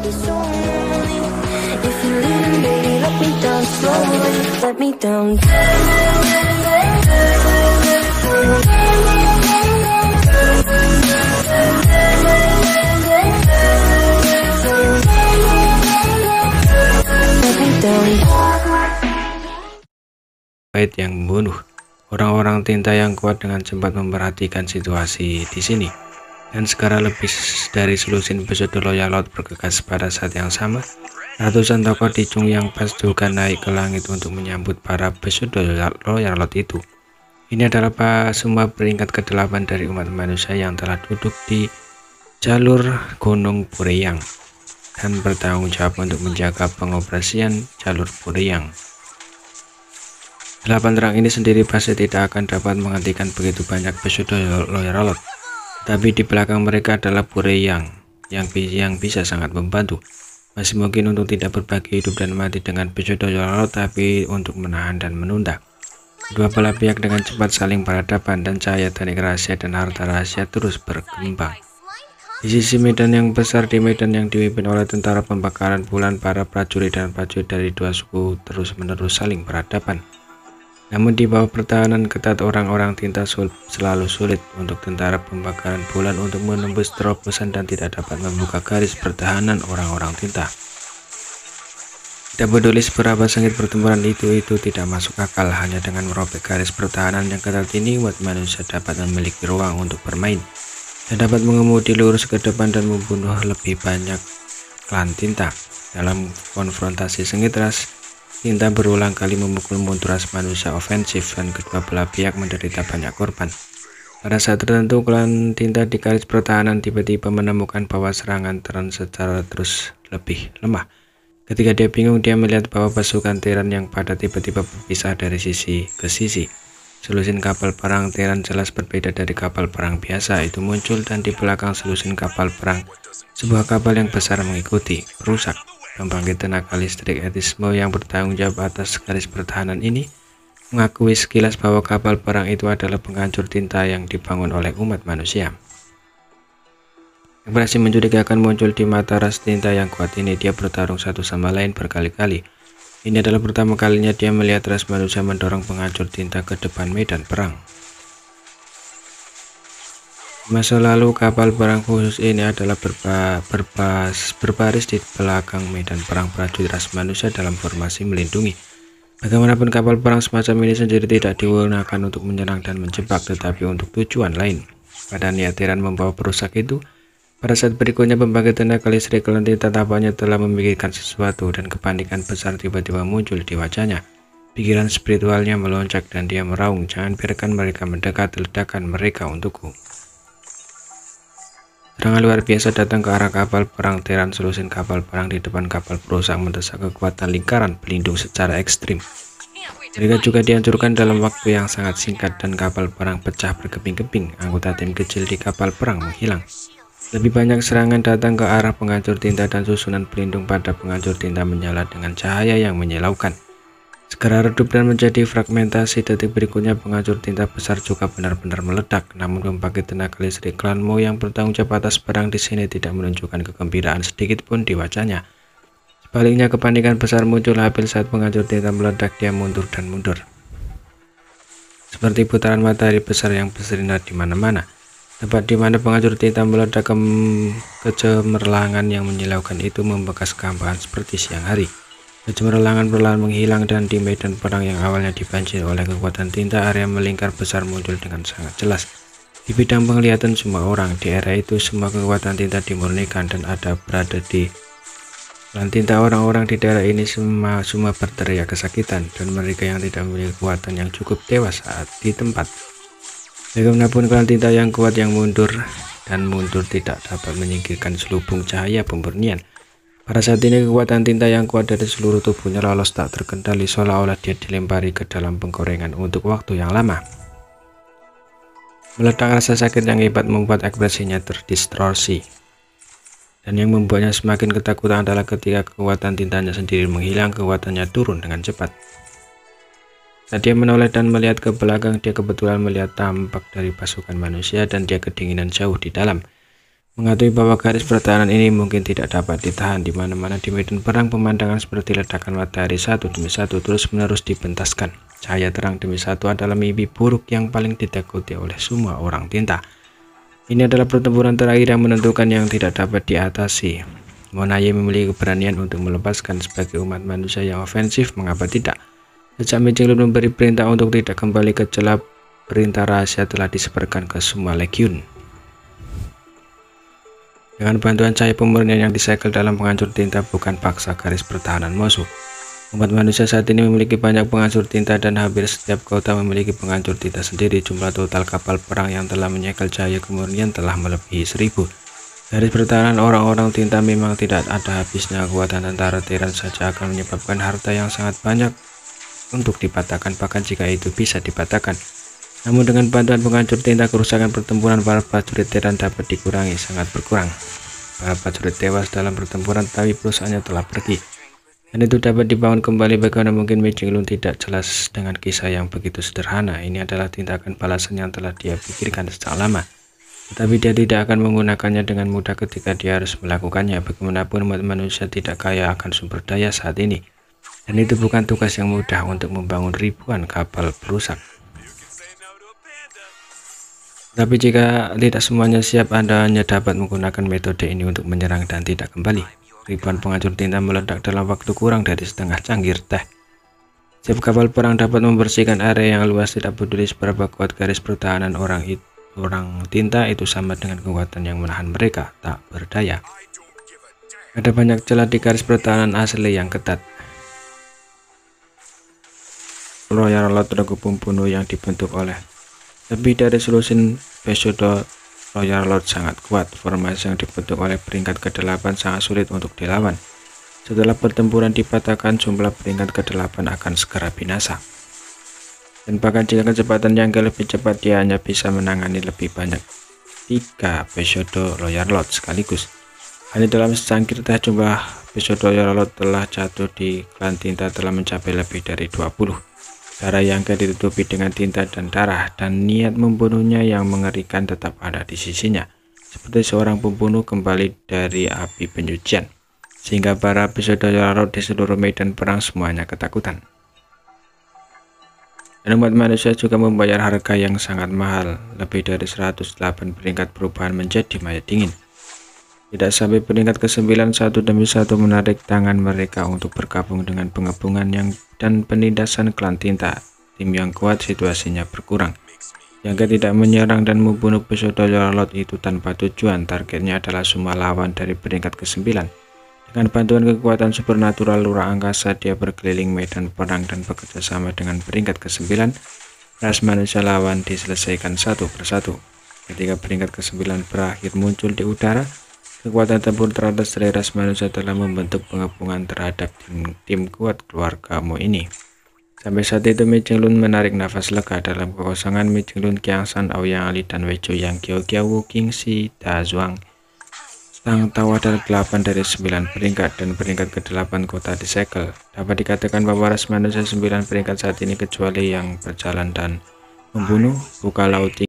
this only. If you're leaving, baby, let me down slowly. Let me down. Fight yang membunuh. Orang-orang tinta yang kuat dengan cepat memperhatikan situasi di sini, dan sekarang lebih dari selusin pesuruh Loyal Lord bergegas pada saat yang sama. Ratusan tokoh di Chung yang pas juga naik ke langit untuk menyambut para pesuruh Loyal Lord itu. Ini adalah semua peringkat ke-8 dari umat manusia yang telah duduk di jalur Gunung Bureyang dan bertanggung jawab untuk menjaga pengoperasian jalur Bureyang. 8 terang ini sendiri pasti tidak akan dapat menghentikan begitu banyak pesuruh Loyal Lord, tapi di belakang mereka adalah Bureyang yang bisa sangat membantu. Masih mungkin untuk tidak berbagi hidup dan mati dengan pesuruh Loyal Lord, tapi untuk menahan dan menunda. Kedua belah pihak dengan cepat saling berhadapan, dan cahaya teknik rahasia dan harta rahasia terus berkembang. Di sisi medan yang besar, di medan yang dipimpin oleh tentara pembakaran bulan, para prajurit dan prajurit dari dua suku terus-menerus saling berhadapan. Namun di bawah pertahanan ketat orang-orang tinta selalu sulit untuk tentara pembakaran bulan untuk menembus terobosan dan tidak dapat membuka garis pertahanan orang-orang tinta. Tidak peduli seberapa sengit pertempuran itu tidak masuk akal. Hanya dengan merobek garis pertahanan yang ketat ini, umat manusia dapat memiliki ruang untuk bermain dan dapat mengemudi lurus ke depan dan membunuh lebih banyak klan tinta. Dalam konfrontasi sengit ras, tinta berulang kali memukul mundur ras manusia ofensif, dan kedua belah pihak menderita banyak korban. Pada saat tertentu, klan tinta di garis pertahanan tiba-tiba menemukan bahwa serangan Terran secara terus lebih lemah. Ketika dia bingung, dia melihat bahwa pasukan Terran yang pada tiba-tiba berpisah dari sisi ke sisi. Selusin kapal perang Terran jelas berbeda dari kapal perang biasa itu muncul, dan di belakang selusin kapal perang, sebuah kapal yang besar mengikuti, merusak. Pembangkit tenaga listrik Etismo yang bertanggung jawab atas garis pertahanan ini mengakui sekilas bahwa kapal perang itu adalah penghancur tinta yang dibangun oleh umat manusia. Ekspresi mencurigakan muncul di mata ras tinta yang kuat ini. Dia bertarung satu sama lain berkali-kali. Ini adalah pertama kalinya dia melihat ras manusia mendorong penghancur tinta ke depan medan perang. Masa lalu kapal perang khusus ini adalah berbaris di belakang medan perang prajurit ras manusia dalam formasi melindungi. Bagaimanapun kapal perang semacam ini sendiri tidak digunakan untuk menyerang dan menjebak, tetapi untuk tujuan lain. Pada niat Terran membawa perusak itu, pada saat berikutnya pembangkit tenaga listrik klan tinta tampaknya telah memikirkan sesuatu, dan kepanikan besar tiba-tiba muncul di wajahnya. Pikiran spiritualnya melonjak dan dia meraung, "Jangan biarkan mereka mendekat, ledakan mereka untukku." Serangan luar biasa datang ke arah kapal perang Terran. Selusin kapal perang di depan kapal perusak mendesak kekuatan lingkaran pelindung secara ekstrim. Mereka juga dihancurkan dalam waktu yang sangat singkat, dan kapal perang pecah berkeping-keping. Anggota tim kecil di kapal perang menghilang. Lebih banyak serangan datang ke arah penghancur tinta, dan susunan pelindung pada penghancur tinta menyala dengan cahaya yang menyilaukan. Segera redup dan menjadi fragmentasi. Detik berikutnya penghancur tinta besar juga benar-benar meledak. Namun pembangkit tenaga listrik klan Mo yang bertanggung jawab atas perang di sini tidak menunjukkan kegembiraan sedikit pun di wajahnya. Sebaliknya kepanikan besar muncul hampir saat penghancur tinta meledak. Dia mundur dan mundur seperti putaran matahari besar yang bersinar di mana-mana. Tempat di mana penghancur tinta meledak, kecemerlangan yang menyilaukan itu membekas kehampaan seperti siang hari. Kecemerlangan perlahan menghilang, dan di medan perang yang awalnya dibanjiri oleh kekuatan tinta, area melingkar besar muncul dengan sangat jelas. Di bidang penglihatan semua orang di era itu, semua kekuatan tinta dimurnikan dan ada berada di klan tinta. Orang-orang di daerah ini semua berteriak kesakitan, dan mereka yang tidak memiliki kekuatan yang cukup tewas saat di tempat. Bagaimanapun klan tinta yang kuat yang mundur tidak dapat menyingkirkan selubung cahaya pemurnian. Pada saat ini kekuatan tinta yang kuat dari seluruh tubuhnya lolos tak terkendali, seolah-olah dia dilempari ke dalam penggorengan untuk waktu yang lama. Meledak rasa sakit yang hebat membuat ekspresinya terdistorsi, dan yang membuatnya semakin ketakutan adalah ketika kekuatan tintanya sendiri menghilang, kekuatannya turun dengan cepat. Saat dia menoleh dan melihat ke belakang, dia kebetulan melihat tampak dari pasukan manusia, dan dia kedinginan jauh di dalam. Mengetahui bahwa garis pertahanan ini mungkin tidak dapat ditahan di mana-mana di medan perang, pemandangan seperti ledakan matahari satu demi satu terus-menerus dipentaskan. Cahaya terang demi satu adalah mimpi buruk yang paling ditakuti oleh semua orang tinta. Ini adalah pertempuran terakhir yang menentukan yang tidak dapat diatasi. Monaye memiliki keberanian untuk melepaskan sebagai umat manusia yang ofensif, mengapa tidak? Sejak Mi Jinglun memberi perintah untuk tidak kembali ke celah, perintah rahasia telah disebarkan ke semua legiun. Dengan bantuan cahaya pemurnian yang disegel dalam penghancur tinta bukan paksa garis pertahanan musuh. Umat manusia saat ini memiliki banyak penghancur tinta dan hampir setiap kota memiliki penghancur tinta sendiri. Jumlah total kapal perang yang telah menyegel cahaya kemurnian telah melebihi 1000. Garis pertahanan orang-orang tinta memang tidak ada habisnya. Kekuatan tentara Terran saja akan menyebabkan harta yang sangat banyak untuk dipatahkan, bahkan jika itu bisa dipatahkan. Namun dengan bantuan penghancur tinta, kerusakan pertempuran para prajurit Terran dapat dikurangi, sangat berkurang. Para prajurit tewas dalam pertempuran, tapi perusahaannya telah pergi. Dan itu dapat dibangun kembali. Bagaimana mungkin Mi Jinglun tidak jelas dengan kisah yang begitu sederhana? Ini adalah tindakan balasan yang telah dia pikirkan sejak lama. Tetapi dia tidak akan menggunakannya dengan mudah ketika dia harus melakukannya. Bagaimanapun umat manusia tidak kaya akan sumber daya saat ini. Dan itu bukan tugas yang mudah untuk membangun ribuan kapal perusak. Tapi jika tidak semuanya siap, Anda hanya dapat menggunakan metode ini untuk menyerang dan tidak kembali. Ribuan penghancur tinta meledak dalam waktu kurang dari setengah cangkir teh. Setiap kapal perang dapat membersihkan area yang luas, tidak peduli seberapa kuat garis pertahanan orang tinta itu sama dengan kekuatan yang menahan mereka tak berdaya. Ada banyak celah di garis pertahanan asli yang ketat. Royal Lot regu pembunuh yang dibentuk oleh lebih dari selusin Pseudo Royal Lot sangat kuat. Formasi yang dibentuk oleh peringkat ke-8 sangat sulit untuk dilawan. Setelah pertempuran dipatahkan, jumlah peringkat ke-8 akan segera binasa. Dan bahkan jika kecepatan yang lebih cepat, dia hanya bisa menangani lebih banyak 3 Pseudo Royal Lot sekaligus. Hanya dalam secangkir teh, jumlah Pseudo Royal Lot telah jatuh di klan tinta telah mencapai lebih dari 20. Darah yang ditutupi dengan tinta dan darah, dan niat membunuhnya yang mengerikan tetap ada di sisinya, seperti seorang pembunuh kembali dari api penyucian, sehingga para Pseudo Royal Lot di seluruh medan perang semuanya ketakutan. Dan umat manusia juga membayar harga yang sangat mahal, lebih dari 108 peringkat perubahan menjadi mayat dingin. Tidak sampai peringkat ke-9, satu demi satu menarik tangan mereka untuk bergabung dengan pengepungan dan penindasan klan tinta. Tim yang kuat situasinya berkurang. Jika tidak menyerang dan membunuh Pseudo Royal Lot itu tanpa tujuan, targetnya adalah semua lawan dari peringkat ke-9. Dengan bantuan kekuatan supernatural lurah angkasa, dia berkeliling medan perang dan bekerja sama dengan peringkat ke-9. Ras manusia lawan diselesaikan satu persatu. Ketika peringkat ke-9 berakhir muncul di udara, kekuatan tempur teratas dari ras manusia telah membentuk pengepungan terhadap tim kuat keluargamu ini. Sampai saat itu Mi Jinglun menarik nafas lega. Dalam kekosongan, Mi Jinglun, Qiang San, Aoyang Ali, dan Wei Zhou yang Qiao Qiao, Qing Si, Da Zhuang, Tang Tao adalah 8 dari 9 peringkat, dan peringkat ke-8 kota disegel. Dapat dikatakan bahwa ras manusia 9 peringkat saat ini, kecuali yang berjalan dan membunuh, buka laut